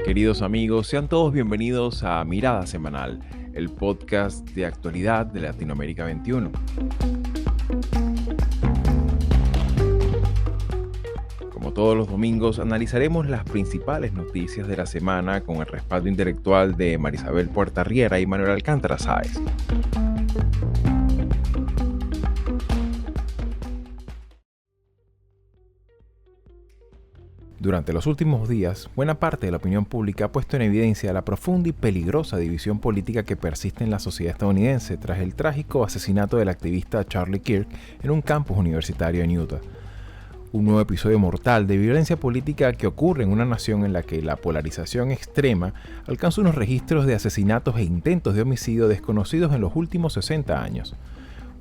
Queridos amigos, sean todos bienvenidos a Mirada Semanal, el podcast de actualidad de Latinoamérica 21. Como todos los domingos, analizaremos las principales noticias de la semana con el respaldo intelectual de Marisabel Puertarriera y Manuel Alcántara Sáez. Durante los últimos días, buena parte de la opinión pública ha puesto en evidencia la profunda y peligrosa división política que persiste en la sociedad estadounidense tras el trágico asesinato del activista Charlie Kirk en un campus universitario en Utah. Un nuevo episodio mortal de violencia política que ocurre en una nación en la que la polarización extrema alcanza unos registros de asesinatos e intentos de homicidio desconocidos en los últimos 60 años.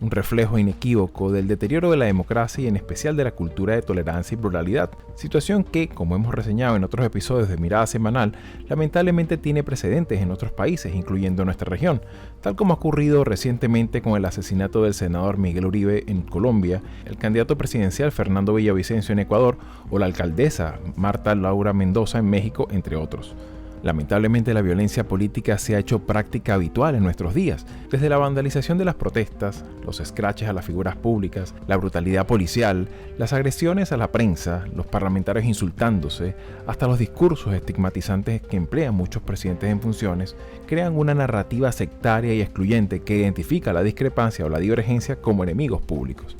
Un reflejo inequívoco del deterioro de la democracia y en especial de la cultura de tolerancia y pluralidad, situación que, como hemos reseñado en otros episodios de Mirada Semanal, lamentablemente tiene precedentes en otros países, incluyendo nuestra región, tal como ha ocurrido recientemente con el asesinato del senador Miguel Uribe en Colombia, el candidato presidencial Fernando Villavicencio en Ecuador o la alcaldesa Marta Laura Mendoza en México, entre otros. Lamentablemente la violencia política se ha hecho práctica habitual en nuestros días, desde la vandalización de las protestas, los escraches a las figuras públicas, la brutalidad policial, las agresiones a la prensa, los parlamentarios insultándose, hasta los discursos estigmatizantes que emplean muchos presidentes en funciones, crean una narrativa sectaria y excluyente que identifica la discrepancia o la divergencia como enemigos públicos.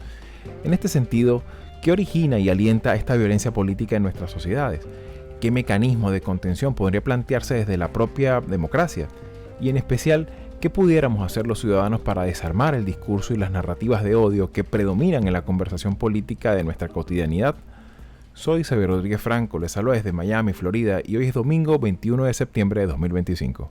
En este sentido, ¿qué origina y alienta esta violencia política en nuestras sociedades? ¿Qué mecanismo de contención podría plantearse desde la propia democracia? Y en especial, ¿qué pudiéramos hacer los ciudadanos para desarmar el discurso y las narrativas de odio que predominan en la conversación política de nuestra cotidianidad? Soy Xavier Rodríguez Franco, les saludo desde Miami, Florida, y hoy es domingo 21 de septiembre de 2025.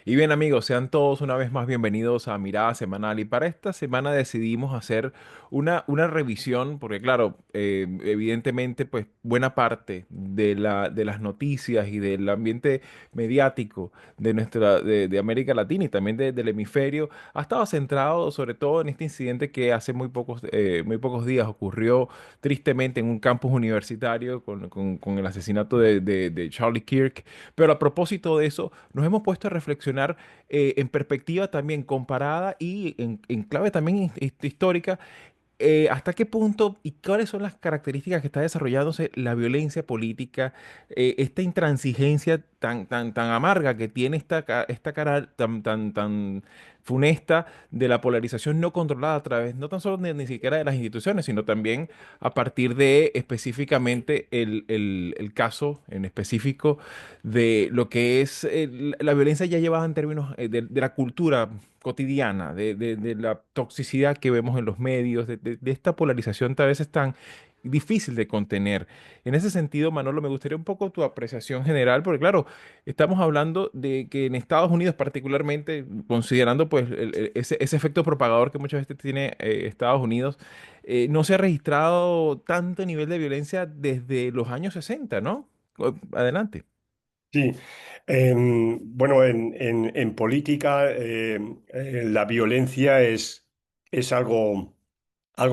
Y bien amigos, sean todos una vez más bienvenidos a Mirada Semanal y para esta semana decidimos hacer una revisión porque claro, evidentemente pues buena parte de las noticias y del ambiente mediático de América Latina y también del hemisferio ha estado centrado sobre todo en este incidente que hace muy pocos días ocurrió tristemente en un campus universitario con el asesinato de Charlie Kirk, pero a propósito de eso nos hemos puesto a reflexionar en perspectiva también comparada y en clave también histórica, hasta qué punto y cuáles son las características que está desarrollándose la violencia política, esta intransigencia tan amarga que tiene esta cara tan funesta de la polarización no controlada a través, no tan solo ni siquiera de las instituciones, sino también a partir de específicamente el caso en específico de lo que es la violencia ya llevada en términos de la cultura cotidiana, de la toxicidad que vemos en los medios, de esta polarización tal vez es tan difícil de contener. En ese sentido, Manolo, me gustaría un poco tu apreciación general, porque claro, estamos hablando de que en Estados Unidos particularmente, considerando pues ese efecto propagador que muchas veces tiene Estados Unidos, no se ha registrado tanto nivel de violencia desde los años 60, ¿no? Adelante. Sí, bueno, en política la violencia es algo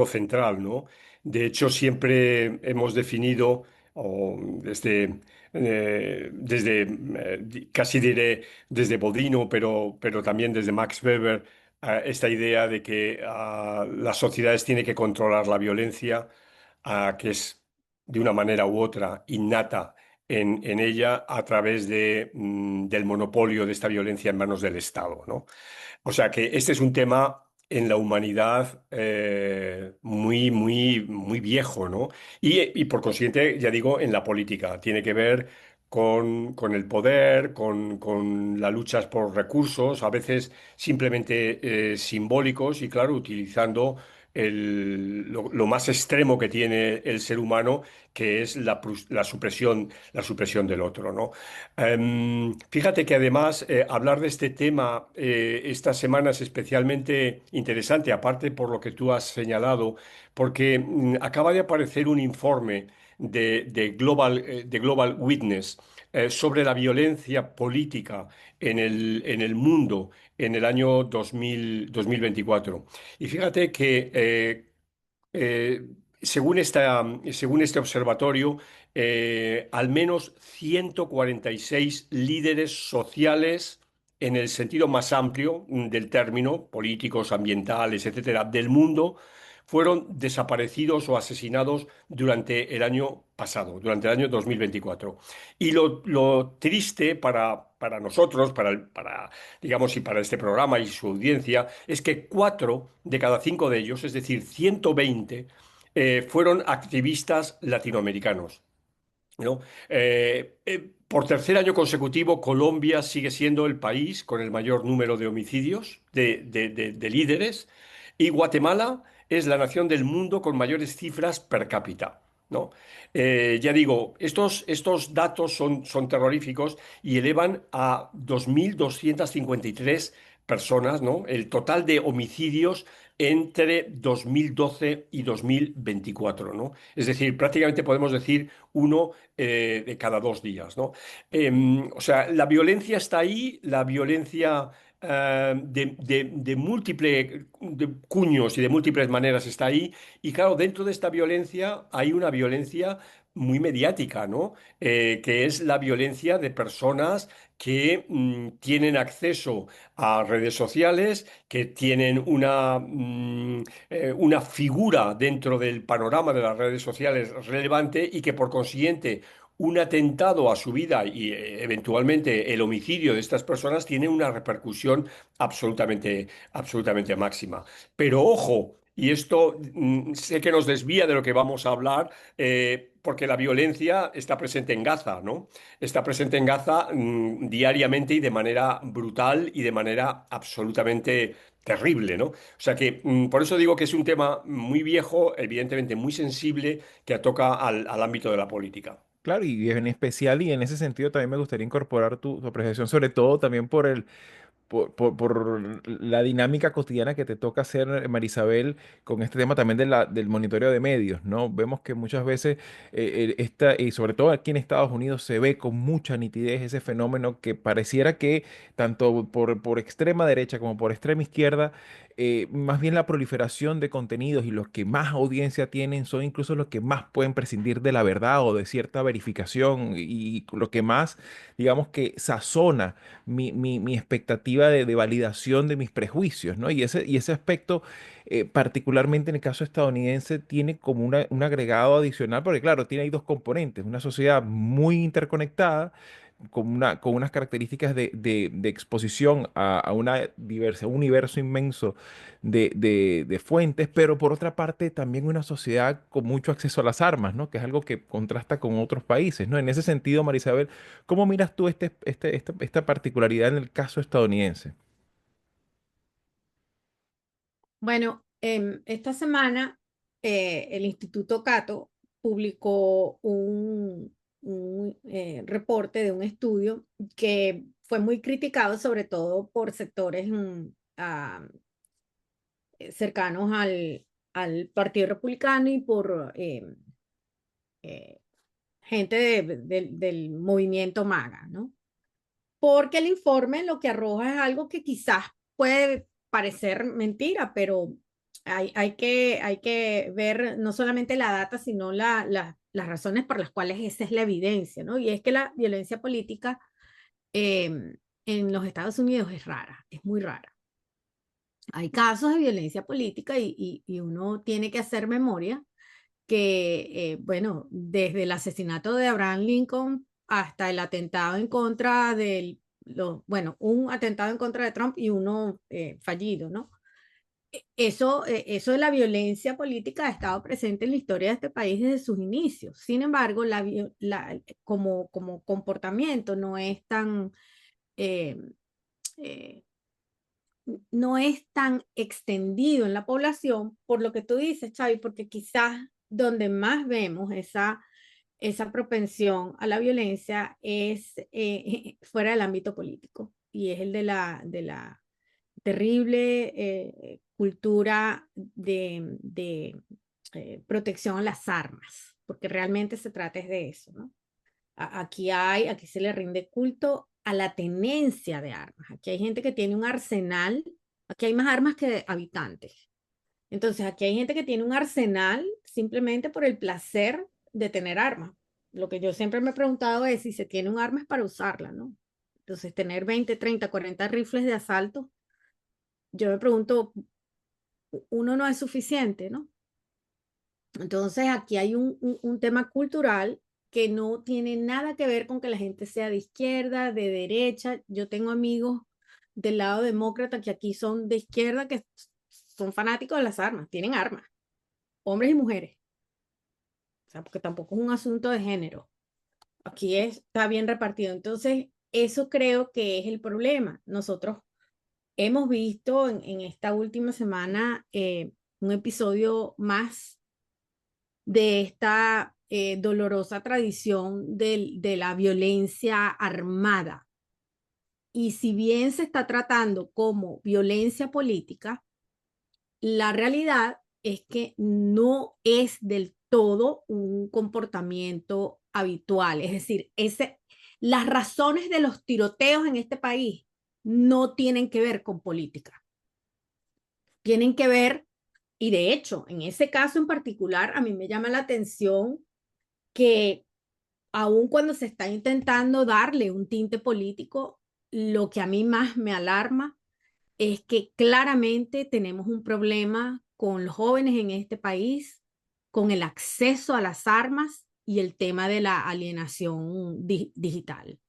central, ¿no? De hecho, siempre hemos definido, o casi diré desde Bodino, pero también desde Max Weber, esta idea de que las sociedades tienen que controlar la violencia, que es de una manera u otra innata en ella a través del monopolio de esta violencia en manos del Estado, ¿no? O sea que este es un tema en la humanidad muy, muy, muy viejo, ¿no? Y por consiguiente, ya digo, en la política. Tiene que ver con el poder, con las luchas por recursos, a veces simplemente simbólicos y, claro, utilizando lo más extremo que tiene el ser humano, que es la supresión del otro, ¿no? Fíjate que además hablar de este tema esta semana es especialmente interesante, aparte por lo que tú has señalado, porque acaba de aparecer un informe de Global Witness sobre la violencia política en el mundo en el año 2024. Y fíjate que según este observatorio, al menos 146 líderes sociales, en el sentido más amplio del término, políticos, ambientales, etcétera, del mundo, fueron desaparecidos o asesinados durante el año pasado, durante el año 2024. Y lo triste para nosotros, digamos, y para este programa y su audiencia, es que 4 de cada 5 de ellos, es decir, 120, fueron activistas latinoamericanos, ¿no? Por tercer año consecutivo, Colombia sigue siendo el país con el mayor número de homicidios de líderes, y Guatemala es la nación del mundo con mayores cifras per cápita, ¿no? Ya digo, estos datos son terroríficos y elevan a 2.253 personas, ¿no? El total de homicidios entre 2012 y 2024, ¿no? Es decir, prácticamente podemos decir uno de cada 2 días, ¿no? O sea, la violencia está ahí, la violencia de múltiples cuños y de múltiples maneras está ahí, y claro, dentro de esta violencia hay una violencia muy mediática, ¿no? Que es la violencia de personas que tienen acceso a redes sociales, que tienen una figura dentro del panorama de las redes sociales relevante, y que por consiguiente un atentado a su vida y eventualmente el homicidio de estas personas tiene una repercusión absolutamente máxima. Pero ojo, y esto sé que nos desvía de lo que vamos a hablar, porque la violencia está presente en Gaza, ¿no? Está presente en Gaza diariamente y de manera brutal y de manera absolutamente terrible, ¿no? O sea que por eso digo que es un tema muy viejo, evidentemente muy sensible, que toca al ámbito de la política. Claro, y en especial, y en ese sentido también me gustaría incorporar tu apreciación, sobre todo también por por la dinámica cotidiana que te toca hacer, Marisabel, con este tema también de del monitoreo de medios, ¿no? Vemos que muchas veces, y sobre todo aquí en Estados Unidos, se ve con mucha nitidez ese fenómeno que pareciera que tanto por extrema derecha como por extrema izquierda, más bien la proliferación de contenidos y los que más audiencia tienen son incluso los que más pueden prescindir de la verdad o de cierta verificación y lo que más, digamos que sazona mi expectativa de validación de mis prejuicios, ¿no? Y ese aspecto, particularmente en el caso estadounidense, tiene como un agregado adicional, porque claro, tiene ahí dos componentes, una sociedad muy interconectada, con unas características de exposición a una un universo inmenso de fuentes, pero por otra parte también una sociedad con mucho acceso a las armas, ¿no? Que es algo que contrasta con otros países, ¿no? En ese sentido, Marisabel, ¿cómo miras tú esta particularidad en el caso estadounidense? Bueno, esta semana el Instituto Cato publicó un reporte de un estudio que fue muy criticado, sobre todo por sectores cercanos al Partido Republicano y por eh, gente del movimiento MAGA, ¿no? Porque el informe lo que arroja es algo que quizás puede parecer mentira, pero hay que ver no solamente la data, sino las razones por las cuales esa es la evidencia, ¿no? Y es que la violencia política en los Estados Unidos es rara, es muy rara. Hay casos de violencia política y uno tiene que hacer memoria que, bueno, desde el asesinato de Abraham Lincoln hasta el atentado en contra bueno, un atentado en contra de Trump y uno fallido, ¿no? Eso de la violencia política ha estado presente en la historia de este país desde sus inicios. Sin embargo, como comportamiento eh, eh, no es tan extendido en la población, por lo que tú dices, Xavi, porque quizás donde más vemos esa propensión a la violencia es fuera del ámbito político, y es el de la terrible cultura de protección a las armas, porque realmente se trata es de eso, ¿no? Aquí se le rinde culto a la tenencia de armas. Aquí hay gente que tiene un arsenal, aquí hay más armas que habitantes. Entonces, aquí hay gente que tiene un arsenal simplemente por el placer de tener armas. Lo que yo siempre me he preguntado es si se tiene un arma es para usarla, ¿no? Entonces, tener 20, 30, 40 rifles de asalto, yo me pregunto, uno no es suficiente, ¿no? Entonces, aquí hay un tema cultural que no tiene nada que ver con que la gente sea de izquierda, de derecha. Yo tengo amigos del lado demócrata que aquí son de izquierda, que son fanáticos de las armas, tienen armas, hombres y mujeres. O sea, porque tampoco es un asunto de género. Aquí está bien repartido. Entonces, eso creo que es el problema. Nosotros hemos visto en esta última semana un episodio más de esta dolorosa tradición de la violencia armada. Y si bien se está tratando como violencia política, la realidad es que no es del todo un comportamiento habitual. Es decir, las razones de los tiroteos en este país no tienen que ver con política. Tienen que ver, y de hecho, en ese caso en particular, a mí me llama la atención que aun cuando se está intentando darle un tinte político, lo que a mí más me alarma es que claramente tenemos un problema con los jóvenes en este país, con el acceso a las armas y el tema de la alienación digital.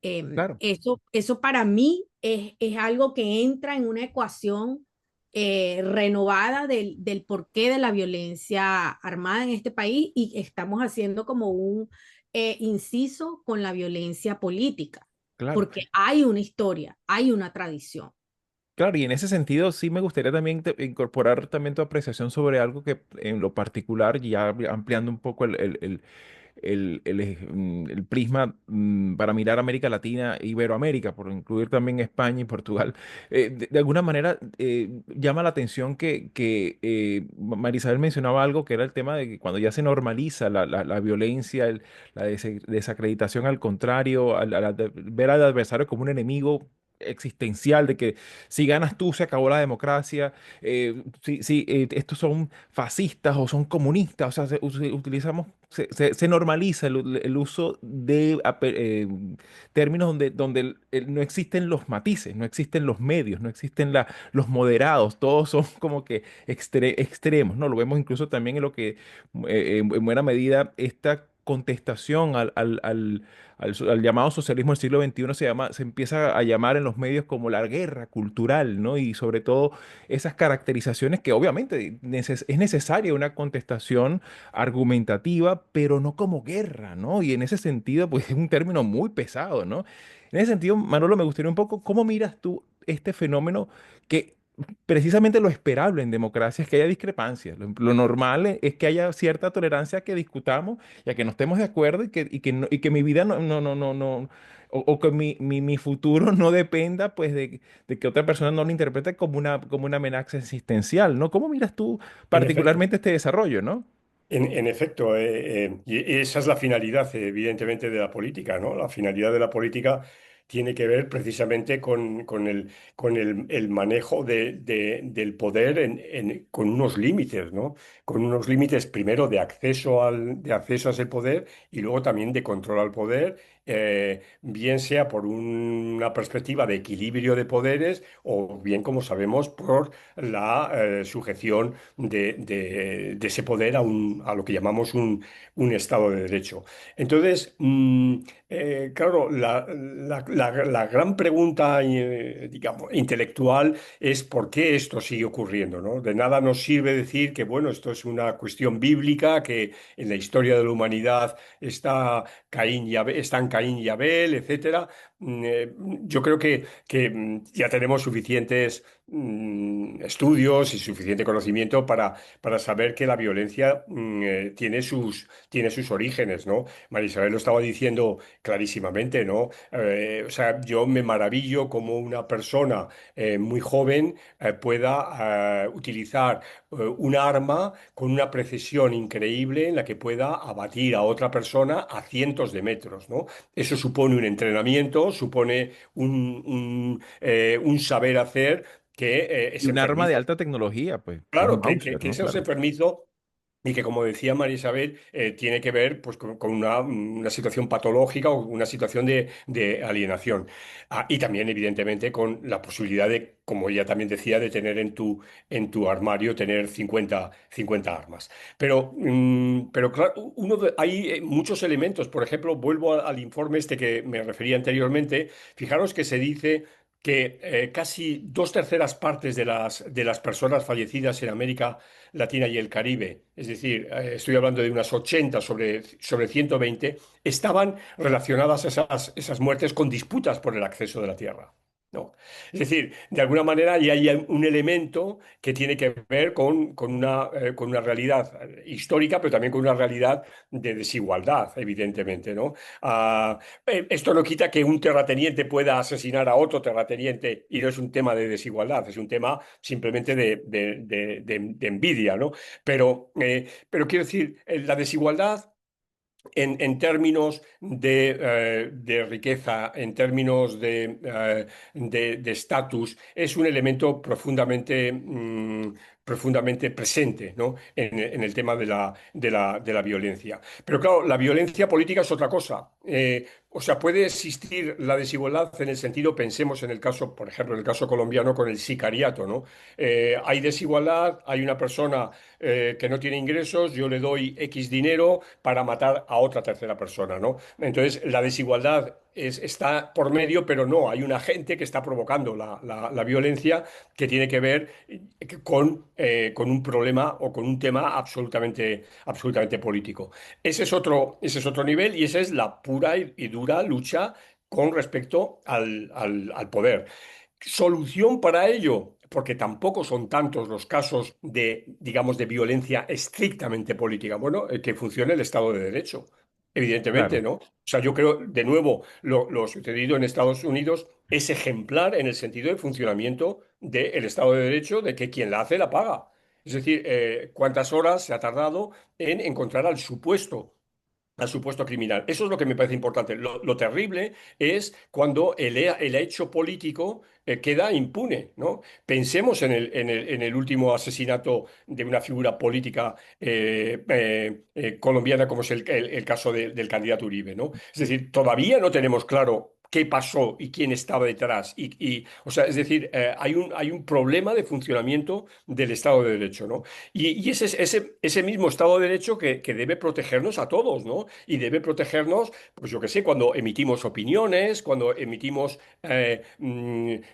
Claro. Eso para mí es algo que entra en una ecuación renovada del porqué de la violencia armada en este país y estamos haciendo como un inciso con la violencia política, Claro. porque hay una historia, hay una tradición. Claro, y en ese sentido sí me gustaría también incorporar también tu apreciación sobre algo que en lo particular, ya ampliando un poco el prisma para mirar América Latina e Iberoamérica, por incluir también España y Portugal. De alguna manera llama la atención que Marisabel mencionaba algo que era el tema de que cuando ya se normaliza la violencia, la desacreditación al contrario, ver al adversario como un enemigo existencial de que si ganas tú se acabó la democracia, si estos son fascistas o son comunistas, o sea, utilizamos, se normaliza el uso de términos donde no existen los matices, no existen los medios, no existen los moderados, todos son como que extremos, ¿no? Lo vemos incluso también en lo que, en buena medida, esta contestación al llamado socialismo del siglo XXI se empieza a llamar en los medios como la guerra cultural, ¿no? Y sobre todo esas caracterizaciones que obviamente es necesaria una contestación argumentativa, pero no como guerra, ¿no? Y en ese sentido, pues es un término muy pesado, ¿no? En ese sentido, Manolo, me gustaría un poco, ¿cómo miras tú este fenómeno que precisamente lo esperable en democracia es que haya discrepancias? Lo normal es que haya cierta tolerancia a que discutamos y a que no estemos de acuerdo y que mi vida no, o que mi futuro no dependa pues de que otra persona no lo interprete como una amenaza existencial, ¿no? ¿Cómo miras tú En efecto. particularmente este desarrollo, ¿no? En efecto, y esa es la finalidad, evidentemente, de la política, ¿no? La finalidad de la política tiene que ver precisamente con el manejo del poder con unos límites, ¿no? Con unos límites primero de acceso a ese poder y luego también de control al poder, bien sea por una perspectiva de equilibrio de poderes o bien, como sabemos, por la sujeción de ese poder a lo que llamamos un Estado de Derecho. Entonces, claro, la gran pregunta, digamos, intelectual es por qué esto sigue ocurriendo, ¿no? De nada nos sirve decir que, bueno, esto es una cuestión bíblica, que en la historia de la humanidad están Caín y Abel, etcétera. Yo creo que ya tenemos suficientes estudios y suficiente conocimiento para saber que la violencia tiene sus orígenes, ¿no? María Isabel lo estaba diciendo clarísimamente, ¿no? O sea, yo me maravillo como una persona muy joven pueda utilizar un arma con una precisión increíble en la que pueda abatir a otra persona a cientos de metros, ¿no? Eso supone un entrenamiento, supone un saber hacer Y ese un arma de permiso, alta tecnología, pues, que es un claro, Mauser, que ¿no? ese Claro. permiso y que, como decía María Isabel, tiene que ver pues, con una situación patológica o una situación de alienación. Y también, evidentemente, con la posibilidad de, como ella también decía, de tener en tu armario tener 50 armas. Pero claro, hay muchos elementos. Por ejemplo, vuelvo al informe este que me refería anteriormente. Fijaros que se dice que casi dos terceras partes de las personas fallecidas en América Latina y el Caribe, es decir, estoy hablando de unas 80 sobre 120, estaban relacionadas esas muertes con disputas por el acceso de la tierra. ¿No? Es decir, de alguna manera ya hay un elemento que tiene que ver con una realidad histórica, pero también con una realidad de desigualdad, evidentemente, ¿no? Ah, Esto no quita que un terrateniente pueda asesinar a otro terrateniente y no es un tema de desigualdad, es un tema simplemente de envidia, ¿no? Pero quiero decir, la desigualdad en términos de riqueza, en términos de estatus, es un elemento profundamente presente, ¿no? En el tema de la violencia. Pero claro, la violencia política es otra cosa. O sea, puede existir la desigualdad en el sentido, pensemos en el caso, por ejemplo, en el caso colombiano con el sicariato, ¿no? Hay desigualdad, hay una persona que no tiene ingresos, yo le doy X dinero para matar a otra tercera persona, ¿no? Entonces, la desigualdad está por medio, pero no, hay un agente que está provocando la violencia que tiene que ver con un problema o con un tema absolutamente político. Ese es otro nivel y esa es la pura y dura lucha con respecto al poder. Solución para ello, porque tampoco son tantos los casos de, digamos, de violencia estrictamente política. Bueno, que funcione el Estado de Derecho, evidentemente, Claro. ¿no? O sea, yo creo, de nuevo, lo sucedido en Estados Unidos es ejemplar en el sentido del funcionamiento del Estado de Derecho, de que quien la hace la paga. Es decir, cuántas horas se ha tardado en encontrar al supuesto criminal. Eso es lo que me parece importante. Lo terrible es cuando el hecho político queda impune, ¿no? Pensemos en el último asesinato de una figura política colombiana, como es el caso del candidato Uribe, ¿no? Es decir, todavía no tenemos claro qué pasó y quién estaba detrás. O sea, es decir, hay un problema de funcionamiento del Estado de Derecho, ¿no? Y ese mismo Estado de Derecho que debe protegernos a todos, ¿no? Y debe protegernos, pues yo qué sé, cuando emitimos opiniones, cuando emitimos,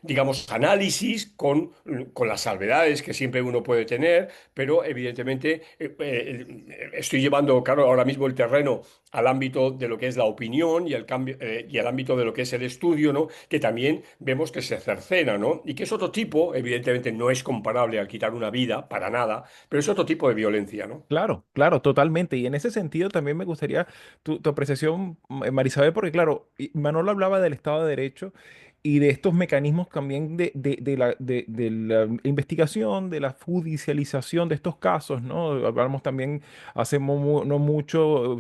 digamos, análisis con las salvedades que siempre uno puede tener, pero evidentemente estoy llevando, claro, ahora mismo el terreno al ámbito de lo que es la opinión y al ámbito de lo que es el estudio, ¿no? Que también vemos que se cercena, ¿no? Y que es otro tipo, evidentemente no es comparable al quitar una vida, para nada, pero es otro tipo de violencia, ¿no? Claro, claro, totalmente. Y en ese sentido también me gustaría tu apreciación, Marisabel, porque claro, Manolo hablaba del Estado de Derecho y de estos mecanismos también de la investigación, de la judicialización de estos casos, ¿no? Hablamos también hace no mucho,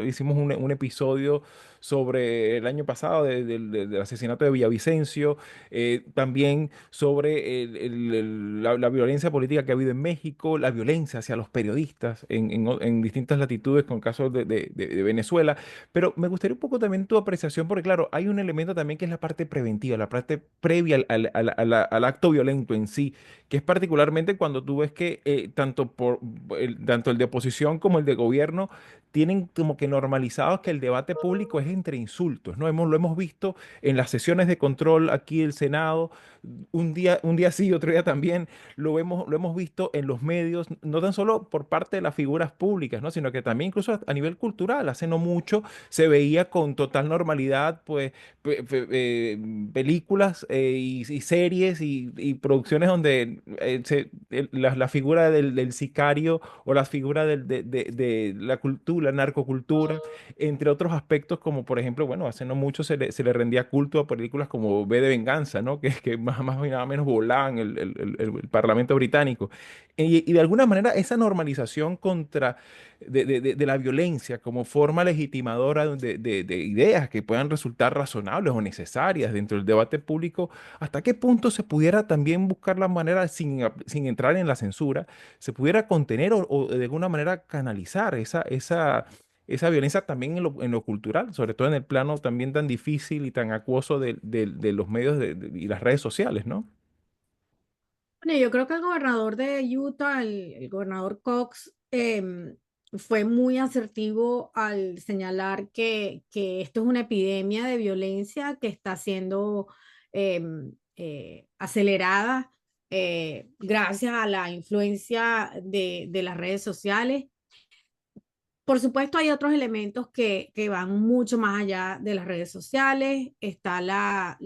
hicimos un episodio sobre el año pasado del asesinato de Villavicencio, también sobre la violencia política que ha habido en México, la violencia hacia los periodistas en distintas latitudes, con casos de Venezuela. Pero me gustaría un poco también tu apreciación, porque claro, hay un elemento también que es la parte preventiva, la parte previa al acto violento en sí, que es particularmente cuando tú ves que tanto el de oposición como el de gobierno tienen como que normalizados que el debate público es entre insultos, ¿no? Lo hemos visto en las sesiones de control aquí del Senado, un día sí, otro día también, lo hemos visto en los medios, no tan solo por parte de las figuras públicas, ¿no? Sino que también incluso a nivel cultural, hace no mucho se veía con total normalidad, pues, películas y series y producciones donde la figura del sicario o la figura de la cultura, la narcocultura, entre otros aspectos como por ejemplo, bueno, hace no mucho se le rendía culto a películas como V de Venganza, ¿no? Que más y nada menos volaban el Parlamento británico. Y de alguna manera esa normalización contra de la violencia como forma legitimadora de ideas que puedan resultar razonables o necesarias dentro del debate público, ¿hasta qué punto se pudiera también buscar la manera, sin entrar en la censura, se pudiera contener o de alguna manera canalizar esa violencia también en lo cultural, sobre todo en el plano también tan difícil y tan acuoso de los medios y las redes sociales, ¿no? Bueno, yo creo que el gobernador de Utah, el gobernador Cox, fue muy asertivo al señalar que esto es una epidemia de violencia que está siendo acelerada gracias a la influencia de las redes sociales. Por supuesto, hay otros elementos que van mucho más allá de las redes sociales. Está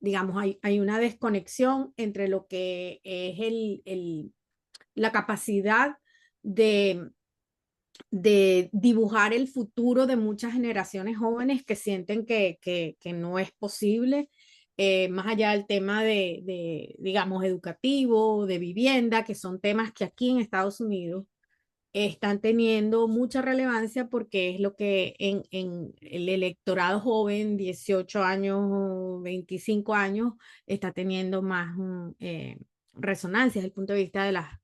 digamos, hay una desconexión entre lo que es la capacidad de, de dibujar el futuro de muchas generaciones jóvenes que sienten que no es posible, más allá del tema digamos, educativo, de vivienda, que son temas que aquí en Estados Unidos están teniendo mucha relevancia porque es lo que en el electorado joven, 18 años, 25 años, está teniendo más resonancia desde el punto de vista de las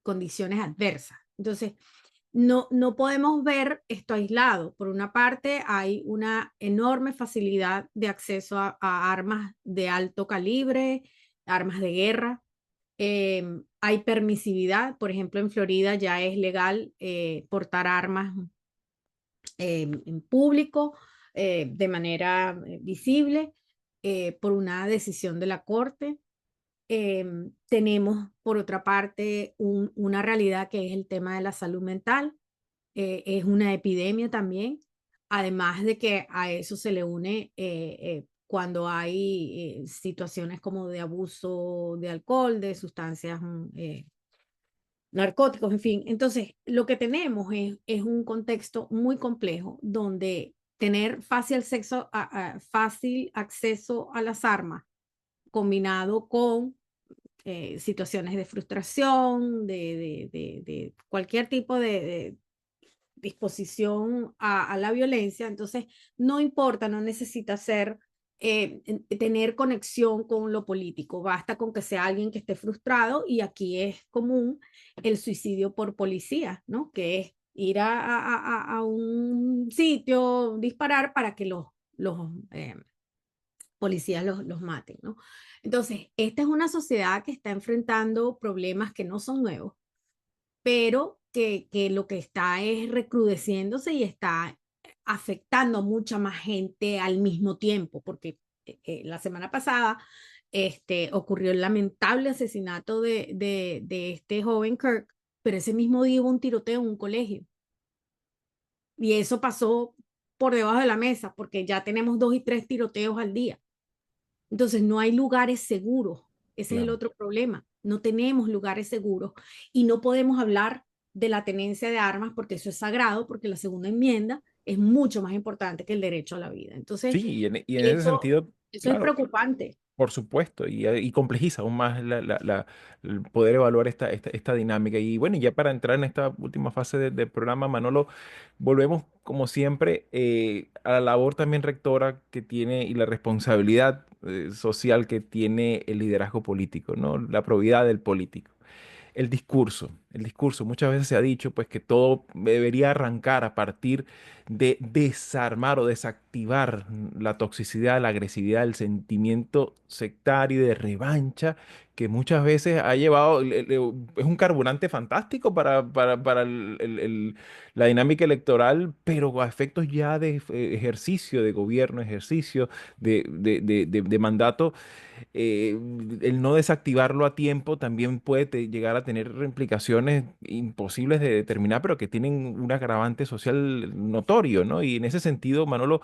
condiciones adversas. Entonces, no podemos ver esto aislado. Por una parte, hay una enorme facilidad de acceso a armas de alto calibre, armas de guerra. Hay permisividad, por ejemplo, en Florida ya es legal portar armas en público de manera visible por una decisión de la Corte. Tenemos, por otra parte, una realidad que es el tema de la salud mental. Es una epidemia también, además de que a eso se le une cuando hay situaciones como de abuso de alcohol, de sustancias narcóticos, en fin. Entonces, lo que tenemos es un contexto muy complejo donde tener fácil acceso a las armas combinado con situaciones de frustración, de cualquier tipo de disposición a la violencia, entonces no importa, no necesita ser, tener conexión con lo político, basta con que sea alguien que esté frustrado y aquí es común el suicidio por policía, ¿no? Que es ir a un sitio, disparar para que los policías los maten, ¿no? Entonces, esta es una sociedad que está enfrentando problemas que no son nuevos, pero que lo que está es recrudeciéndose y está afectando a mucha más gente al mismo tiempo, porque la semana pasada ocurrió el lamentable asesinato de este joven Kirk, pero ese mismo día hubo un tiroteo en un colegio y eso pasó por debajo de la mesa, porque ya tenemos 2 y 3 tiroteos al día. Entonces, no hay lugares seguros. Ese es el Claro. otro problema. No tenemos lugares seguros y no podemos hablar de la tenencia de armas porque eso es sagrado, porque la segunda enmienda es mucho más importante que el derecho a la vida. Entonces, Sí, y en ese eso, sentido, eso es claro. preocupante. Por supuesto, y complejiza aún más el poder evaluar esta dinámica. Y bueno, y ya para entrar en esta última fase del programa, Manolo, volvemos como siempre a la labor también rectora que tiene y la responsabilidad social que tiene el liderazgo político, ¿no? La probidad del político. El discurso, muchas veces se ha dicho pues que todo debería arrancar a partir de desarmar o desactivar la toxicidad, la agresividad, el sentimiento sectario de revancha que muchas veces ha llevado, es un carburante fantástico para la dinámica electoral, pero a efectos ya de ejercicio de gobierno, ejercicio de mandato eh, el no desactivarlo a tiempo también puede llegar a tener implicaciones imposibles de determinar, pero que tienen un agravante social notorio, ¿no? Y en ese sentido, Manolo,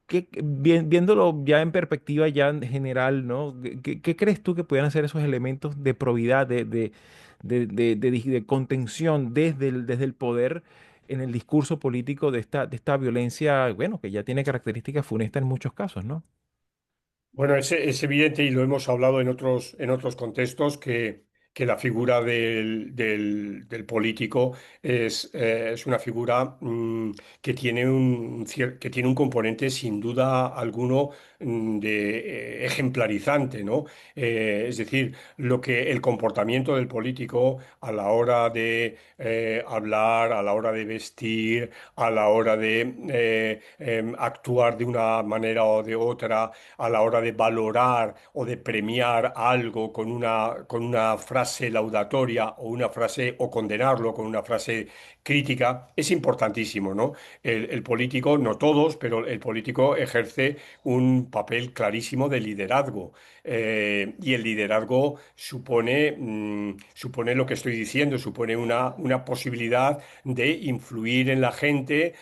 viéndolo ya en perspectiva ya en general, ¿no? ¿Qué crees tú que pudieran ser esos elementos de probidad, de contención desde el poder en el discurso político de esta violencia, bueno, que ya tiene características funestas en muchos casos, ¿no? Bueno, es evidente y lo hemos hablado en otros contextos que la figura del político es una figura que tiene que tiene un componente sin duda alguno ejemplarizante, ¿no? Es decir, el comportamiento del político a la hora de hablar, a la hora de vestir, a la hora de actuar de una manera o de otra, a la hora de valorar o de premiar algo con una frase laudatoria o una frase, o condenarlo con una frase crítica, es importantísimo, ¿no? El político, no todos, pero el político ejerce un papel clarísimo de liderazgo. Y el liderazgo supone lo que estoy diciendo, supone una posibilidad de influir en la gente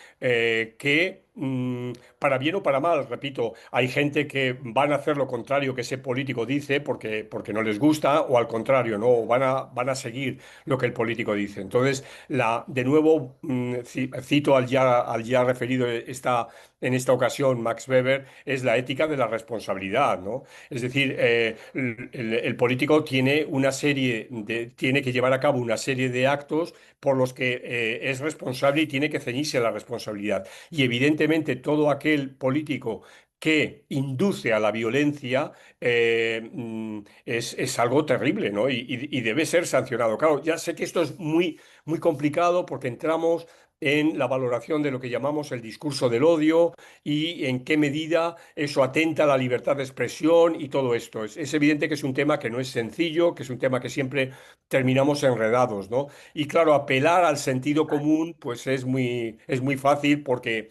para bien o para mal, repito, hay gente que van a hacer lo contrario que ese político dice porque no les gusta, o al contrario, ¿no? O van a seguir lo que el político dice. Entonces, de nuevo, cito al ya referido en esta ocasión, Max Weber, es la ética de la responsabilidad, ¿no? Es decir, el político tiene que llevar a cabo una serie de actos por los que es responsable y tiene que ceñirse a la responsabilidad. Y evidentemente todo aquel político que induce a la violencia es algo terrible, ¿no? Y debe ser sancionado. Claro, ya sé que esto es muy complicado porque entramos en la valoración de lo que llamamos el discurso del odio y en qué medida eso atenta a la libertad de expresión y todo esto. Es evidente que es un tema que no es sencillo, que es un tema que siempre terminamos enredados, ¿no? Y claro, apelar al sentido común, pues es muy fácil porque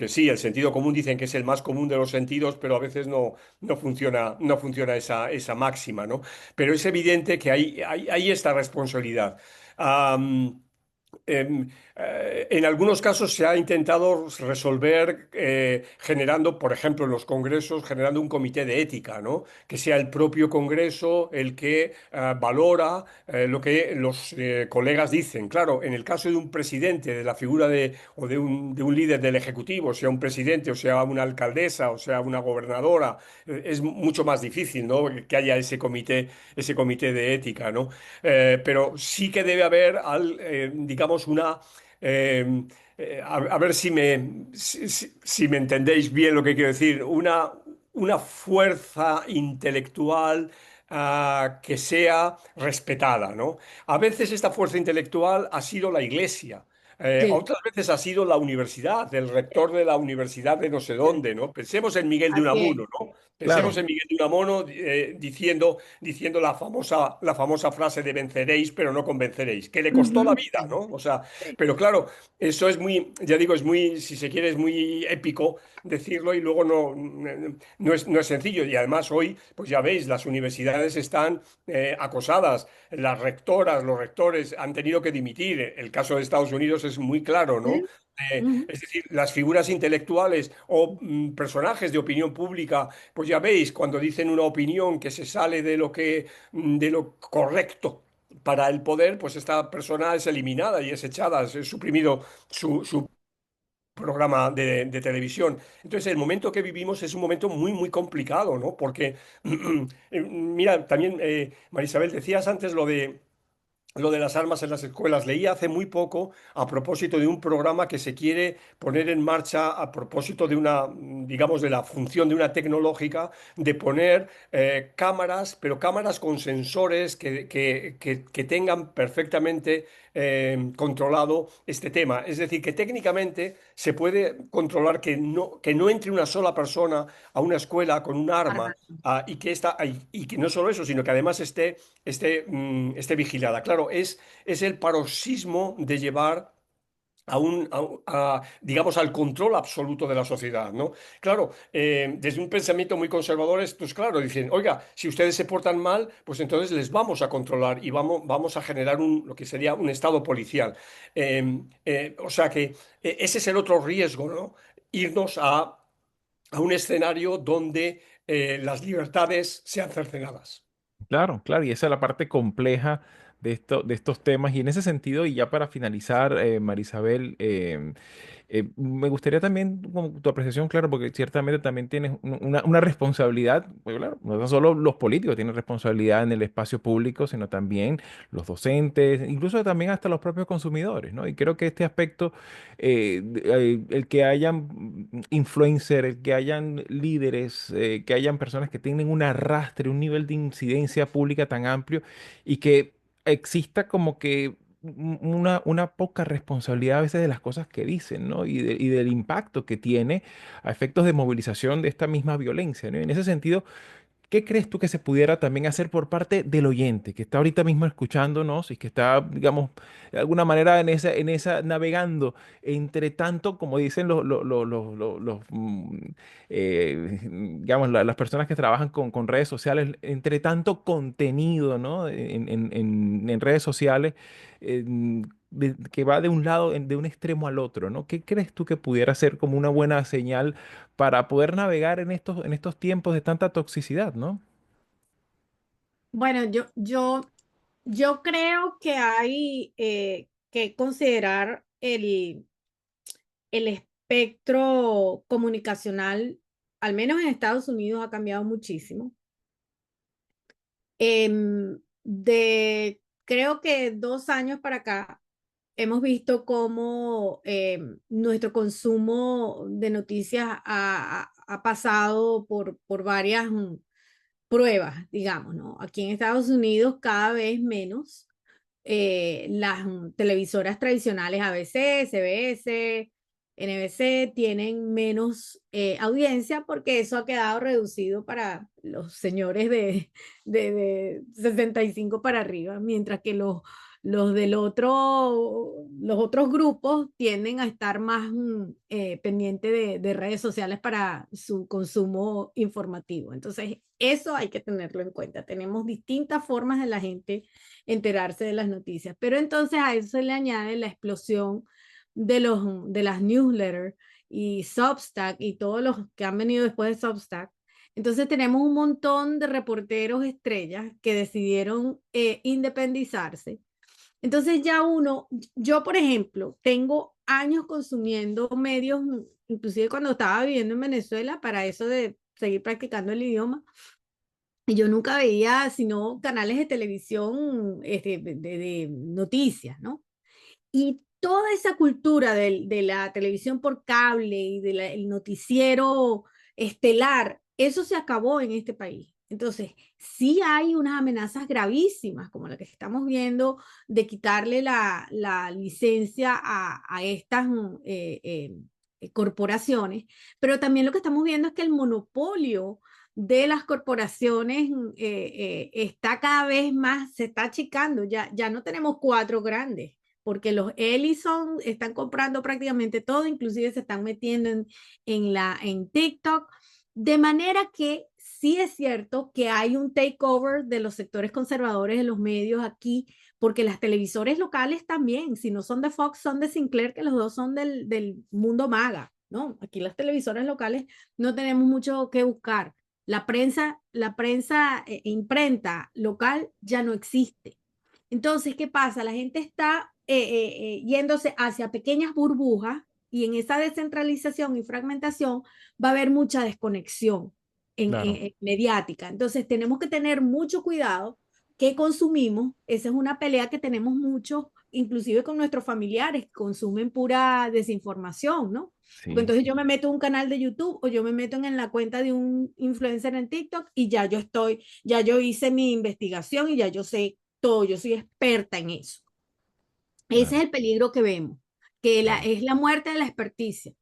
sí, el sentido común dicen que es el más común de los sentidos, pero a veces no funciona esa máxima, ¿no? Pero es evidente que hay esta responsabilidad. Am, en algunos casos se ha intentado resolver generando, por ejemplo, en los congresos, generando un comité de ética, ¿no? Que sea el propio Congreso el que valora lo que los colegas dicen. Claro, en el caso de un presidente, de la figura o de un líder del Ejecutivo, sea un presidente, o sea una alcaldesa, o sea una gobernadora, es mucho más difícil, ¿no? Que haya ese comité de ética, ¿no? Pero sí que debe haber, digamos, a ver si me entendéis bien lo que quiero decir, una fuerza intelectual que sea respetada, ¿no? A veces esta fuerza intelectual ha sido la Iglesia. Sí, Otras veces ha sido la universidad, el rector de la universidad de no sé sí, dónde, ¿no? Pensemos en Miguel de así es. Unamuno, ¿no? Pensemos Claro. en Miguel de Unamuno diciendo la famosa frase de venceréis, pero no convenceréis, que le costó la Ujú, vida, ¿no? O sea, sí, pero claro, eso es ya digo, si se quiere, es muy épico decirlo y luego no es sencillo. Y además hoy, pues ya veis, las universidades están acosadas, las rectoras, los rectores han tenido que dimitir. El caso de Estados Unidos es muy claro, ¿no? sí, ujú. Es decir, las figuras intelectuales o personajes de opinión pública, pues ya veis, cuando dicen una opinión que se sale de lo correcto para el poder, pues esta persona es eliminada y es echada, es suprimido su programa de televisión. Entonces, el momento que vivimos es un momento muy complicado, ¿no? Porque, mira, también, Marisabel, decías antes lo de las armas en las escuelas. Leí hace muy poco a propósito de un programa que se quiere poner en marcha a propósito de digamos, de la función de una tecnológica, de poner cámaras, pero cámaras con sensores que tengan perfectamente controlado este tema. Es decir, que técnicamente se puede controlar que no entre una sola persona a una escuela con un arma. Armando. Y que no solo eso, sino que además esté vigilada. Claro, es el paroxismo de llevar digamos, al control absoluto de la sociedad, ¿no? Claro, desde un pensamiento muy conservador, pues claro, dicen, oiga, si ustedes se portan mal, pues entonces les vamos a controlar y vamos a generar lo que sería un estado policial. O sea que ese es el otro riesgo, ¿no? Irnos a un escenario donde las libertades sean cercenadas. Claro, claro, y esa es la parte compleja de estos temas. Y en ese sentido, y ya para finalizar, Marisabel, me gustaría también como tu apreciación, claro, porque ciertamente también tienes una responsabilidad, pues, claro, no solo los políticos tienen responsabilidad en el espacio público, sino también los docentes, incluso también hasta los propios consumidores, ¿no? Y creo que este aspecto, el que hayan influencers, el que hayan líderes, que hayan personas que tienen un arrastre, un nivel de incidencia pública tan amplio y que exista como que una poca responsabilidad a veces de las cosas que dicen, ¿no? Y del impacto que tiene a efectos de movilización de esta misma violencia, ¿no? En ese sentido, ¿qué crees tú que se pudiera también hacer por parte del oyente que está ahorita mismo escuchándonos y que está, digamos, de alguna manera en esa navegando entre tanto, como dicen digamos, las personas que trabajan con redes sociales, entre tanto contenido, ¿no? En redes sociales, que va de un lado, de un extremo al otro, ¿no? ¿Qué crees tú que pudiera ser como una buena señal para poder navegar en estos tiempos de tanta toxicidad, ¿no? Bueno, yo creo que hay que considerar el espectro comunicacional, al menos en Estados Unidos, ha cambiado muchísimo. Creo que 2 años para acá hemos visto cómo nuestro consumo de noticias ha pasado por varias pruebas, digamos, ¿no? Aquí en Estados Unidos cada vez menos las televisoras tradicionales ABC, CBS, NBC tienen menos audiencia porque eso ha quedado reducido para los señores de 65 para arriba, mientras que los otros grupos tienden a estar más pendientes de redes sociales para su consumo informativo. Entonces, eso hay que tenerlo en cuenta. Tenemos distintas formas de la gente enterarse de las noticias. Pero entonces a eso se le añade la explosión de las newsletters y Substack y todos los que han venido después de Substack. Entonces tenemos un montón de reporteros estrellas que decidieron independizarse. Entonces ya yo por ejemplo, tengo años consumiendo medios, inclusive cuando estaba viviendo en Venezuela, para eso de seguir practicando el idioma, y yo nunca veía sino canales de televisión de noticias, ¿no? Y toda esa cultura de la televisión por cable y del noticiero estelar, eso se acabó en este país. Entonces, sí hay unas amenazas gravísimas, como la que estamos viendo, de quitarle la licencia a estas corporaciones, pero también lo que estamos viendo es que el monopolio de las corporaciones está cada vez más, se está achicando, ya no tenemos cuatro grandes, porque los Ellison están comprando prácticamente todo, inclusive se están metiendo en TikTok, de manera que sí es cierto que hay un takeover de los sectores conservadores de los medios aquí, porque las televisores locales también, si no son de Fox, son de Sinclair, que los dos son del mundo maga, ¿no? Aquí las televisoras locales no tenemos mucho que buscar. La prensa imprenta local ya no existe. Entonces, ¿qué pasa? La gente está yéndose hacia pequeñas burbujas y en esa descentralización y fragmentación va a haber mucha desconexión Claro. mediática. Entonces, tenemos que tener mucho cuidado qué consumimos. Esa es una pelea que tenemos mucho, inclusive con nuestros familiares, que consumen pura desinformación, ¿no? Porque Sí, entonces sí. yo me meto en un canal de YouTube o yo me meto en la cuenta de un influencer en TikTok y ya yo hice mi investigación y ya yo sé todo, yo soy experta en eso. Ese Claro, es el peligro que vemos, que claro. es la muerte de la experticia.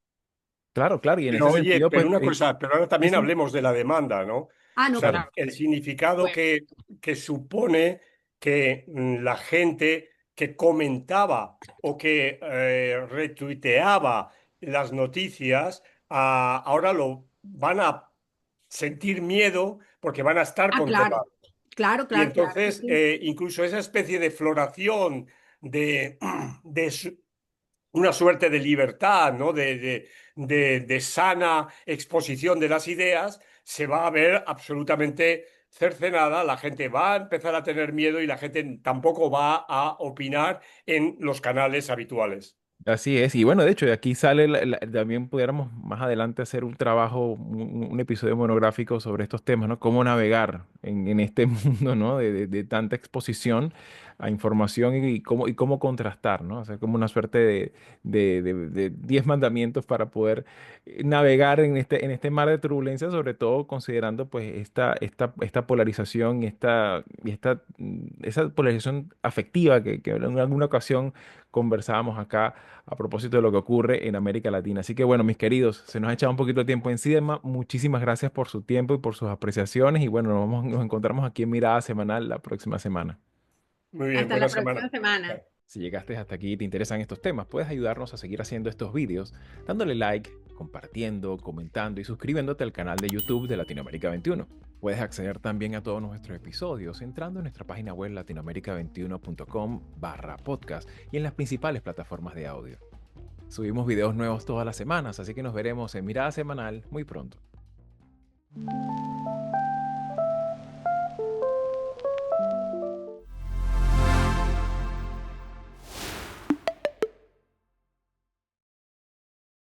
Claro, claro, y en Pero ese oye, sentido, pero pues, una cosa, pero ahora sí, también sí, hablemos de la demanda, ¿no? O Ah, no, sea, claro, claro. el significado Bueno, que supone que la gente que comentaba o que retuiteaba las noticias, ahora lo van a sentir miedo porque van a estar claro, controlados. claro, Y claro, claro que entonces, sí. incluso esa especie de floración de, de, una suerte de libertad, ¿no? De sana exposición de las ideas, se va a ver absolutamente cercenada, la gente va a empezar a tener miedo y la gente tampoco va a opinar en los canales habituales. Así es, y bueno, de hecho, de aquí sale, también pudiéramos más adelante hacer un trabajo, un episodio monográfico sobre estos temas, ¿no? Cómo navegar en este mundo, ¿no? De tanta exposición a información y cómo contrastar, ¿no? Hacer como una suerte de 10 mandamientos para poder navegar en este mar de turbulencia, sobre todo considerando pues esta polarización esa polarización afectiva que en alguna ocasión conversábamos acá a propósito de lo que ocurre en América Latina. Así que bueno, mis queridos, se nos ha echado un poquito de tiempo encima. Muchísimas gracias por su tiempo y por sus apreciaciones. Y bueno, nos encontramos aquí en Mirada Semanal la próxima semana. Muy bien, Hasta buena la semana. próxima semana. Si llegaste hasta aquí y te interesan estos temas, puedes ayudarnos a seguir haciendo estos vídeos dándole like, compartiendo, comentando y suscribiéndote al canal de YouTube de Latinoamérica 21. Puedes acceder también a todos nuestros episodios entrando en nuestra página web latinoamerica21.com/podcast y en las principales plataformas de audio. Subimos videos nuevos todas las semanas, así que nos veremos en Mirada Semanal muy pronto.